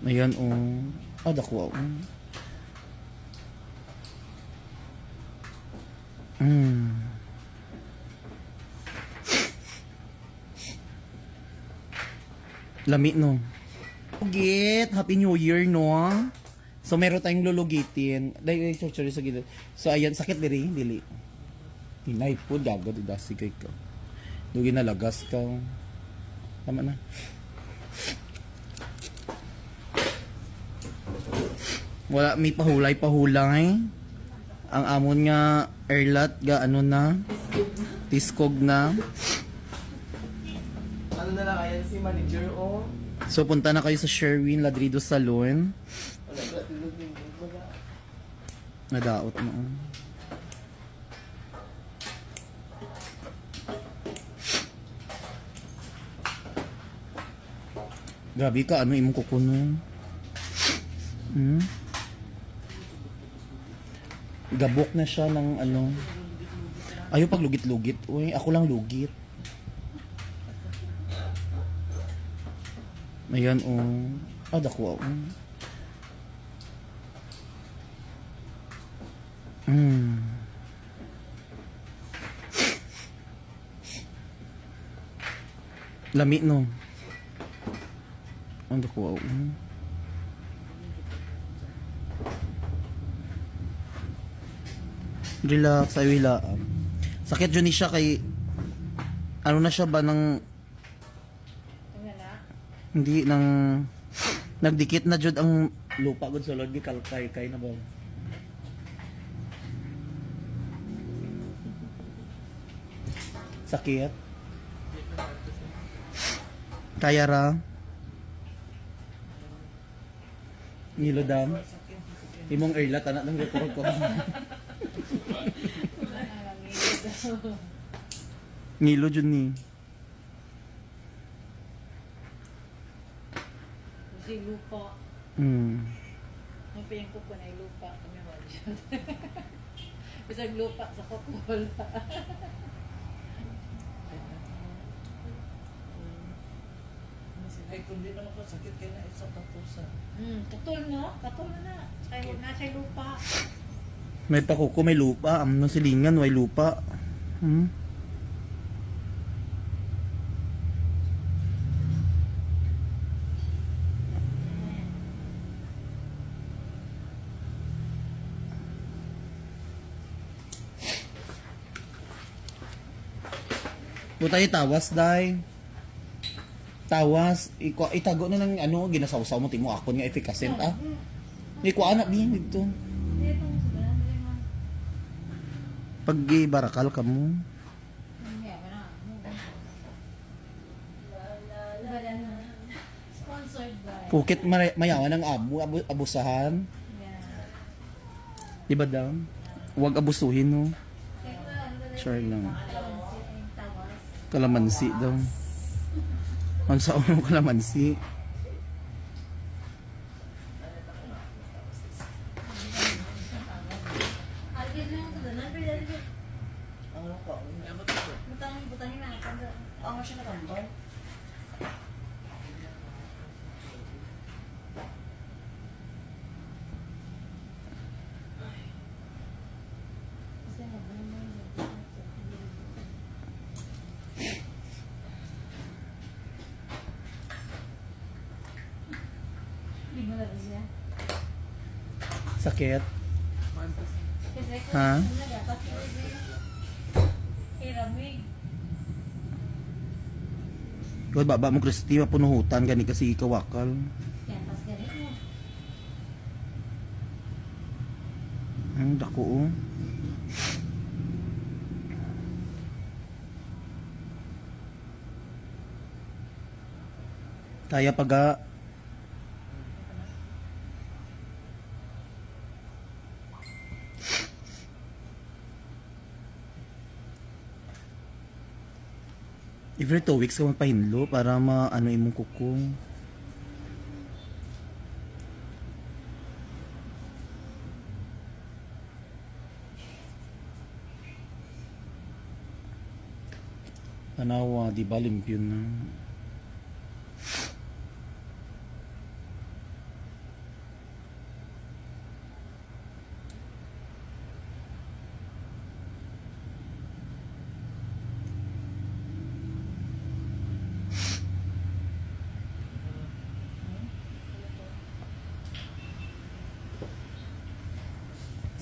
Ayan, oh. Ah, dako, oh. Lami, no? Lugit! Happy New Year, no? So, meron tayong lulugitin. Dahil, sorry, sa gilid. So, ayan, sakit diri, dili. Hinay po, dago, didasigay ka. Dugi na lagas ka. Tama na. Wala, may pahulay. Ang amon nga, erlat, ga ano na. Tiskog na. Ano na lang ayan si manager o? So, punta na kayo sa Sherwin Ladrido Salon. Wala ba? Tulog din. Wala. Nadaot mo. Grabe ka, ano imong kukuno? Gabok na siya ng ano. Ayaw pag lugit-lugit. Uy, ako lang lugit. Ayan, oh. Ah, dako, oh. Lami, no? Ang dako, oh. Relax, ay wala. Sakit dyan siya kay... Ano na siya ba ng... Hindi, ng... Nagdikit na dyan ang lupa gud sa Lord. Di kalkay, kay na ba? Sakit. Kaya ra. Nilodam. Imong erlat, anak ng record ko. Ngilo dyan ni. Kasi lupa. Mapayang ko po na yung lupa. Kami wala siya. Bisag lupa sa kokol. Ay, kung di naman ko sakit kayo na isa patusa. Katol no? Katol na. Kaya huwag na siya lupa. May pakuko, may lupa. Amno silingan, may lupa. Putay tawas, day. Tawas, itago na ng ano, ginasawsaw mo, timo akon nga efficacent, ah. Iko anak din dito. Pag barakal ka mo. Sponsored by. Pukit mayawan ng abusahan. Diba daw? Huwag abusuhin, no? Sure lang. Kalamansi daw. Ang sa unong kalamansi. Ano ka? Ano ba ito? Ang siya nakambal? Sakit. Ha? Kaya baba mo, Christy, mapunuhutan gani kasi ikawakal. Dako, oh. Kaya paga. Every 2 weeks ka magpahinlo para maano imong kuko. Tanawa, di ba limpyo na?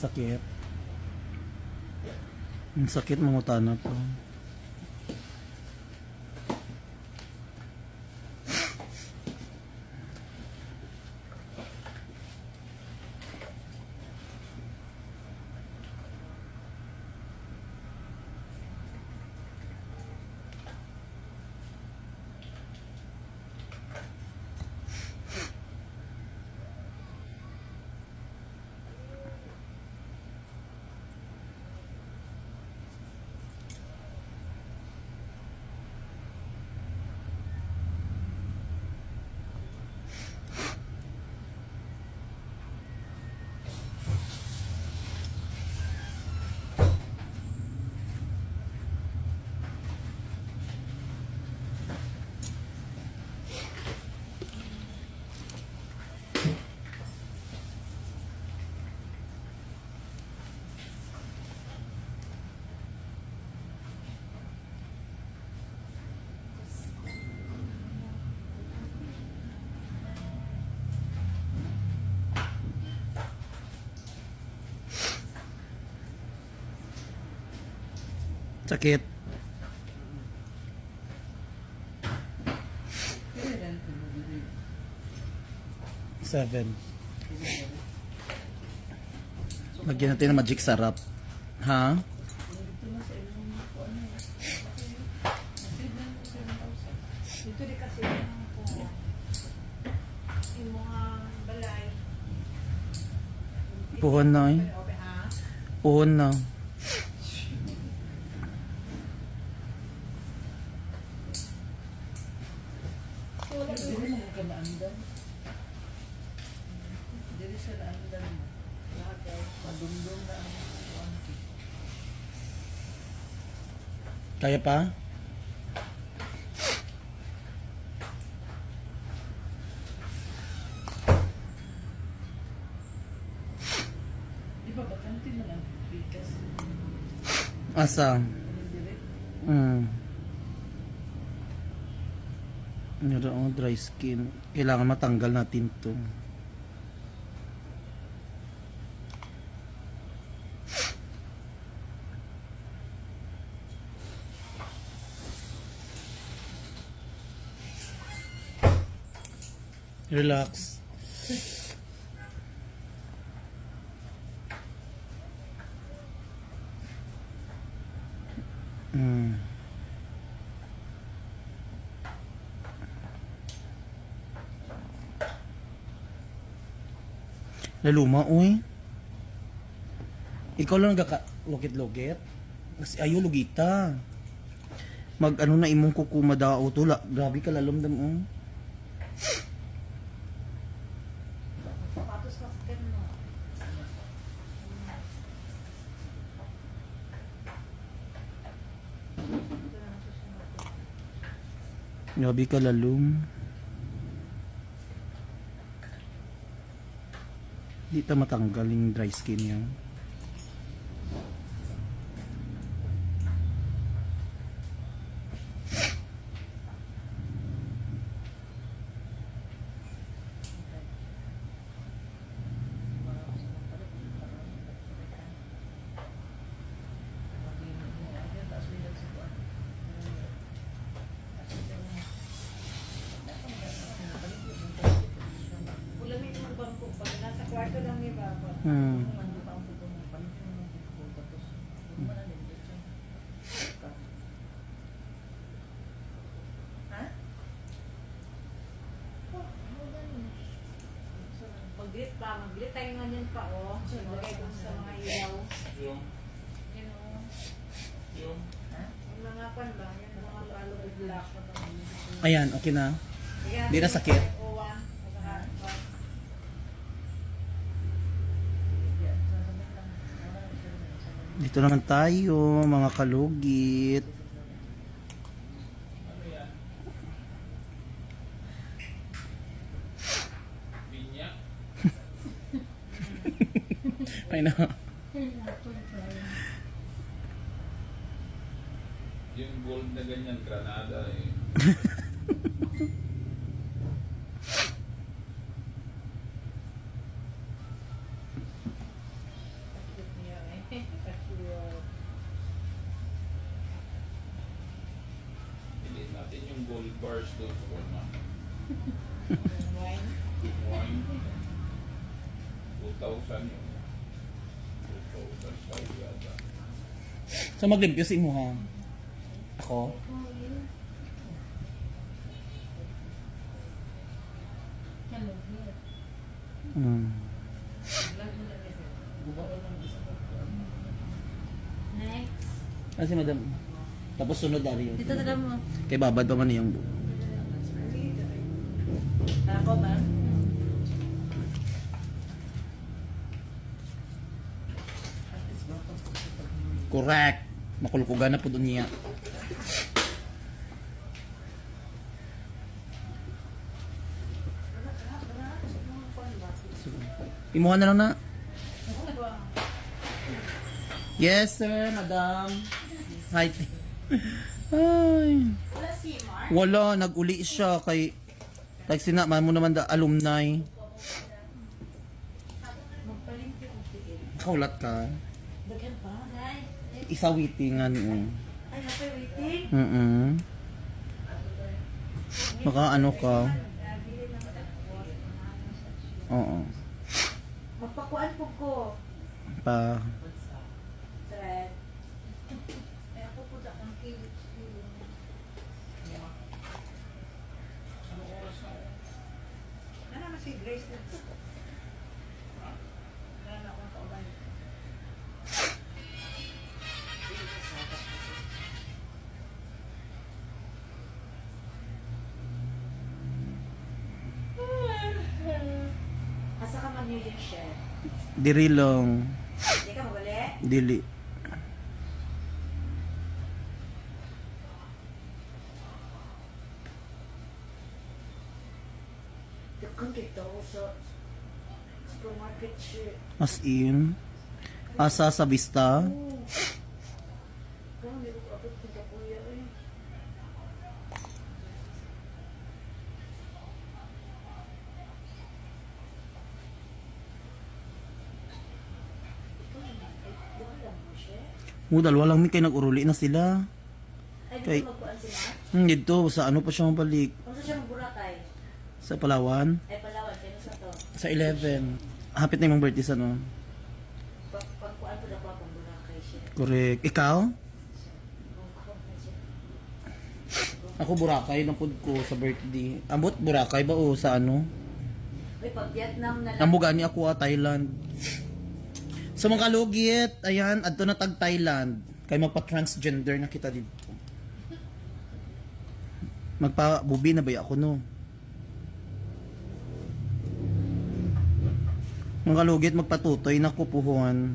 Sakit. Ang sakit mangutana po. Sakit. Seven. Lagyan natin ng magic sarap. Ha? Dito di kasi yung mga balay. Puhon na eh. Okay, ha? Puhon na. Dili mo ka naandan. Dili sa naandan mo. Lahat ay padumdum na ang kuwanti. Kaya pa? Di ba bakante na lang bigas? Asa? Dili. Ang dry skin. Kailangan matanggal natin to. Relax. Laluma, uy. Ikaw lang nagka-lugit-lugit. Kasi ayaw lugita. Mag ano na imong kukumadao to. Grabe ka lalumdam, oh. Sapatos kasi ka mo. Grabe ka lalum. Di ta matanggal yung dry skin niya. Ulamig mo bangko. Pag nasa kwarto lang ni Baba. Hmm. Ha? Mag-glit pa. Mag-glit tayo nga yan pa, oh. Lagay dun sa mga ilaw. Yung, Yan, oh. yung, Yung mga pan ba? Yan, mga palo black. Ayan, okay na. Di na sakit? Owa. Dito naman tayo, mga kalugit. binya, Ay na. yung gold na ganyan, granada eh. naman. Wine. Wine. 2,000 yun. 2,005 yata. So maglimpyo si mo ha. Ako? Hmm. Next. Kasi madam. Tapos sunod dari yun. Dito talaga mo. Kay babad pa man yung buo. Ako ba? Correct. Makulkugan na po doon niya. Imuha na lang na. Yes, sir, madam. Hi. Ay. Wala si Mark. Wala, nag-uli siya kay like sinama mo naman da alumni. Kaulat ka. Daghan pa. Ay, Isa waitingan. ay, napay waiting. Baka ano ka. Oo. Magpakuan po ko. Pa. Thread. Ay, ako po da ang kilit. Nana na si Grace na. Nana akong kauban. Asa ka mag-music chef? Diri lang. Hindi ka magali? Dili. Daghan kita ako sa supermarket shit. As in. Asa sa Vista. Kaya hindi ko kapit ng kapuya eh. Ito naman, eh, buwan lang mo siya. Dalawa lang mi kay nag-uruli na sila. Ay, Kay- dito magpuan sila? Dito sa ano pa siya mabalik. Kung saan siya magburakay? Sa Palawan. Ay, Palawan, kaya sa to. Sa 11. Hapit na yung birthday sa ano. Pagpuan ko na po akong burakay siya. Correct. Ikaw? Kung ako na siya. Ako Boracay ng pud ko sa birthday. Ambot Boracay ba o sa ano? Uy, pag Vietnam na lang. Nambugani ako Thailand. Sa mga kalugit, ayan, adto na tag Thailand. Kay magpa-transgender na kita dito. Magpa-bubi na ba ako no? Mga kalugit, magpatutoy na kupuhuan.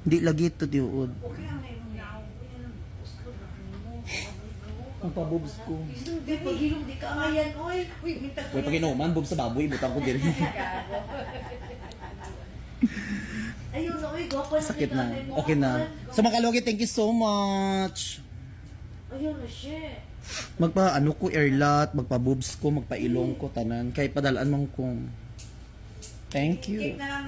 Hindi lagi ito tiuod. Okay ang may mga yaw. Gusto na mo. Magpa-boobs ko. Hindi, pag hilong di ka ngayon. Uy, uy, minta Uy, pag inuman, boobs sa baboy, butang ko din. Ayun, uy, gwapo na Sakit kita, na. may mga Okay na. kawan. Sa mga kalugit, thank you so much. Ayun na siya. Magpa ano ko airlat, magpa boobs ko, magpa ilong ko tanan kay padalaan mong kong. Thank you. Cake na lang